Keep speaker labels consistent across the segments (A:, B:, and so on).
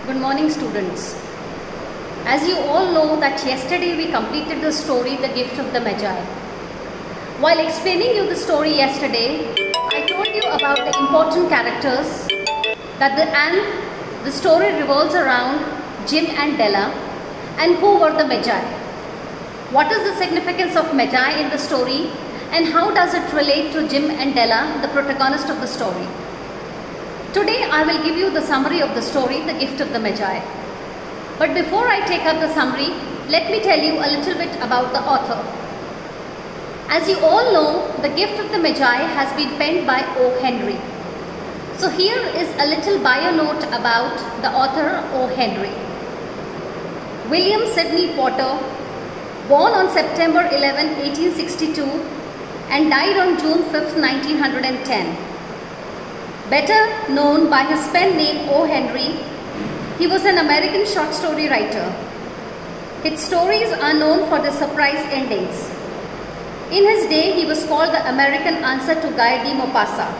A: Good morning, students. As you all know that yesterday we completed the story The Gift of the Magi. While explaining you the story yesterday, I told you about the important characters and the story revolves around Jim and Della and who were the Magi. What is the significance of Magi in the story and how does it relate to Jim and Della, the protagonist of the story? Today I will give you the summary of the story, The Gift of the Magi. But before I take up the summary, let me tell you a little bit about the author. As you all know, The Gift of the Magi has been penned by O. Henry. So here is a little bio note about the author O. Henry. William Sidney Potter, born on September 11, 1862 and died on June 5, 1910. Better known by his pen name O. Henry, he was an American short story writer. His stories are known for their surprise endings. In his day, he was called the American answer to Guy de Maupassant.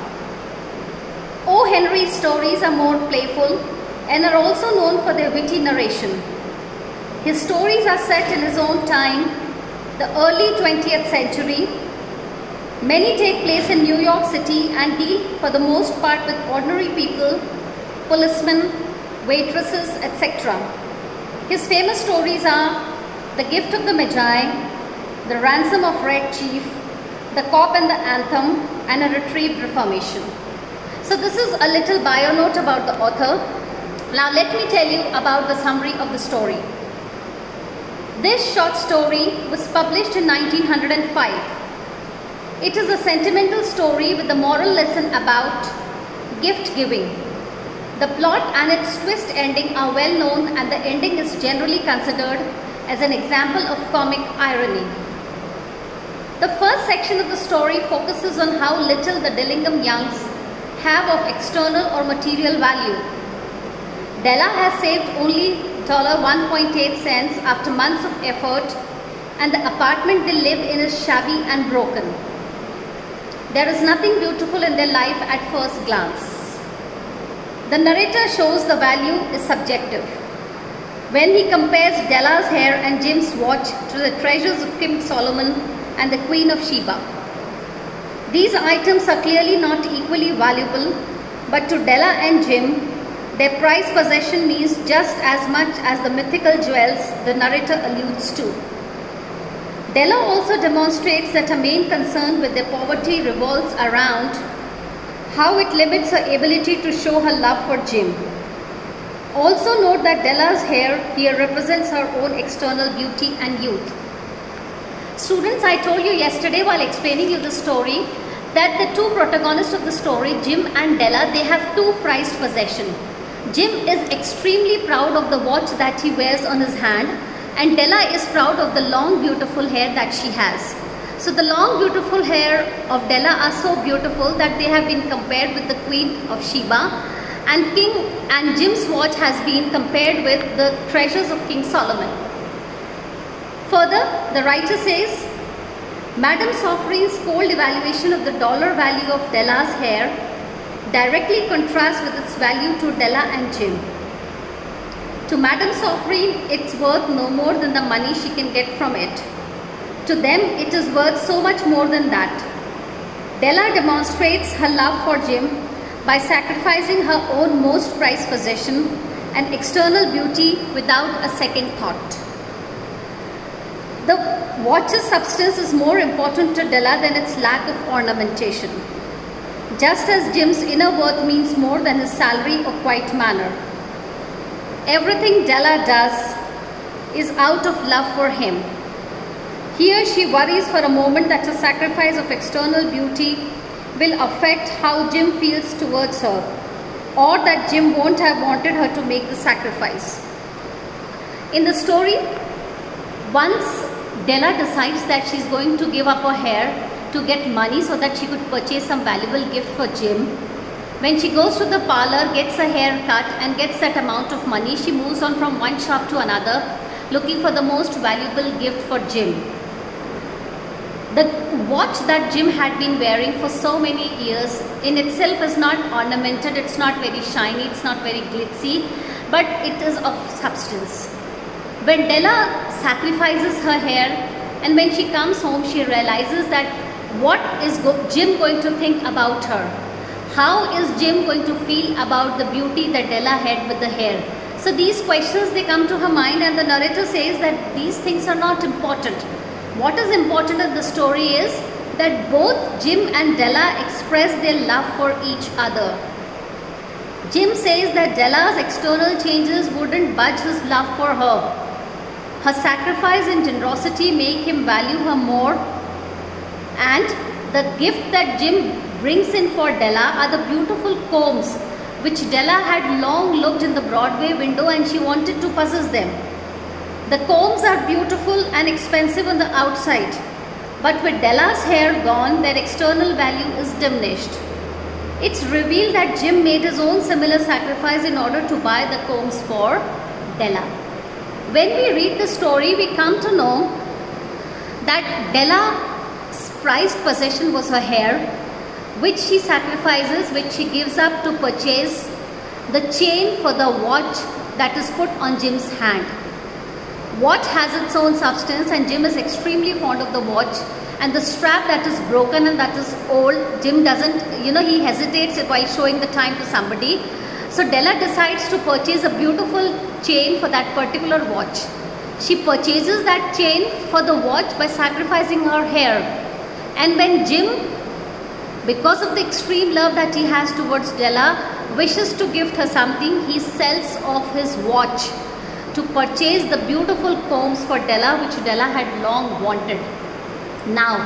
A: O. Henry's stories are more playful and are also known for their witty narration. His stories are set in his own time, the early 20th century. Many take place in New York City and deal for the most part with ordinary people, policemen, waitresses, etc. His famous stories are The Gift of the Magi, The Ransom of Red Chief, The Cop and the Anthem, and A Retrieved Reformation. So this is a little bio note about the author. Now let me tell you about the summary of the story. This short story was published in 1905. It is a sentimental story with a moral lesson about gift giving. The plot and its twist ending are well known and the ending is generally considered as an example of comic irony. The first section of the story focuses on how little the Dillingham Youngs have of external or material value. Della has saved only $1.8 cents after months of effort and the apartment they live in is shabby and broken. There is nothing beautiful in their life at first glance. The narrator shows the value is subjective. When he compares Della's hair and Jim's watch to the treasures of King Solomon and the Queen of Sheba. These items are clearly not equally valuable, but to Della and Jim, their prized possession means just as much as the mythical jewels the narrator alludes to. Della also demonstrates that her main concern with their poverty revolves around how it limits her ability to show her love for Jim. Also note that Della's hair here represents her own external beauty and youth. Students, I told you yesterday while explaining you the story that the two protagonists of the story, Jim and Della, they have two prized possessions. Jim is extremely proud of the watch that he wears on his hand, and Della is proud of the long beautiful hair that she has. So the long beautiful hair of Della are so beautiful that they have been compared with the Queen of Sheba, and Jim's watch has been compared with the treasures of King Solomon. Further, the writer says, Madame Sofreen's cold evaluation of the dollar value of Della's hair directly contrasts with its value to Della and Jim. To Madame Sofreen, it's worth no more than the money she can get from it. To them, it is worth so much more than that. Della demonstrates her love for Jim by sacrificing her own most prized possession and external beauty without a second thought. The watch's substance is more important to Della than its lack of ornamentation. Just as Jim's inner worth means more than his salary or quiet manner. Everything Della does is out of love for him. Here she worries for a moment that her sacrifice of external beauty will affect how Jim feels towards her, or that Jim won't have wanted her to make the sacrifice. In the story, once Della decides that she's going to give up her hair to get money so that she could purchase some valuable gift for Jim. When she goes to the parlor, gets a haircut and gets that amount of money, she moves on from one shop to another looking for the most valuable gift for Jim. The watch that Jim had been wearing for so many years in itself is not ornamented, it's not very shiny, it's not very glitzy. but it is of substance. When Della sacrifices her hair and when she comes home, she realizes that what is Jim going to think about her? How is Jim going to feel about the beauty that Della had with the hair? So these questions, they come to her mind, and the narrator says that these things are not important. What is important in the story is that both Jim and Della express their love for each other. Jim says that Della's external changes wouldn't budge his love for her. Her sacrifice and generosity make him value her more, and the gift that Jim brings in for Della are the beautiful combs which Della had long looked in the Broadway window and she wanted to possess them. The combs are beautiful and expensive on the outside, but with Della's hair gone, their external value is diminished. It's revealed that Jim made his own similar sacrifice in order to buy the combs for Della. When we read the story, we come to know that Della's prized possession was her hair, which she sacrifices, which she gives up to purchase the chain for the watch that is put on Jim's hand. Watch has its own substance, and Jim is extremely fond of the watch, and the strap that is broken and that is old, Jim doesn't, he hesitates while showing the time to somebody. So Della decides to purchase a beautiful chain for that particular watch. She purchases that chain for the watch by sacrificing her hair. And when Jim, because of the extreme love that he has towards Della, wishes to gift her something, he sells off his watch to purchase the beautiful combs for Della, which Della had long wanted. Now,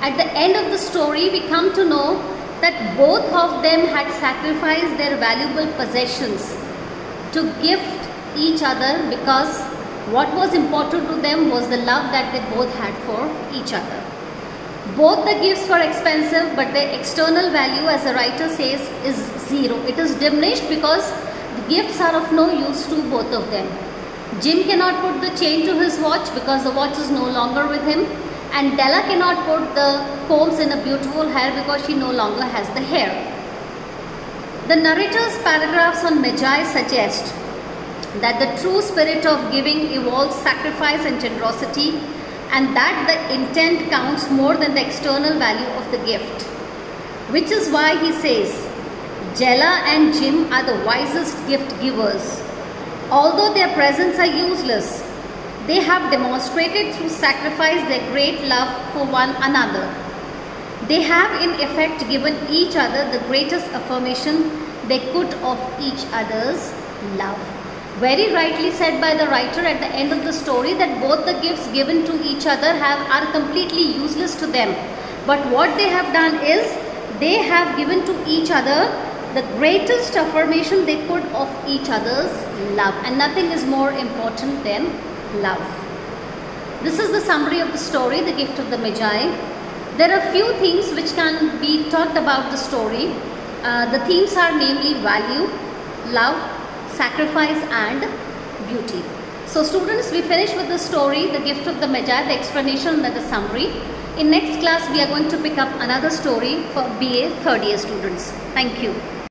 A: at the end of the story, we come to know that both of them had sacrificed their valuable possessions to gift each other, because what was important to them was the love that they both had for each other. Both the gifts were expensive, but their external value, as the writer says, is zero. It is diminished because the gifts are of no use to both of them. Jim cannot put the chain to his watch because the watch is no longer with him, and Della cannot put the combs in a beautiful hair because she no longer has the hair. The narrator's paragraphs on Magi suggest that the true spirit of giving involves sacrifice and generosity, and that the intent counts more than the external value of the gift. Which is why he says, Della and Jim are the wisest gift givers. Although their presents are useless, they have demonstrated through sacrifice their great love for one another. They have in effect given each other the greatest affirmation they could of each other's love. Very rightly said by the writer at the end of the story that both the gifts given to each other are completely useless to them. But what they have done is they have given to each other the greatest affirmation they could of each other's love. And nothing is more important than love. This is the summary of the story, The Gift of the Magi. There are few themes which can be talked about the story. The themes are namely value, love, sacrifice and beauty. So students, we finish with the story, The Gift of the Magi, the explanation and the summary. In next class, we are going to pick up another story for BA third year students. Thank you.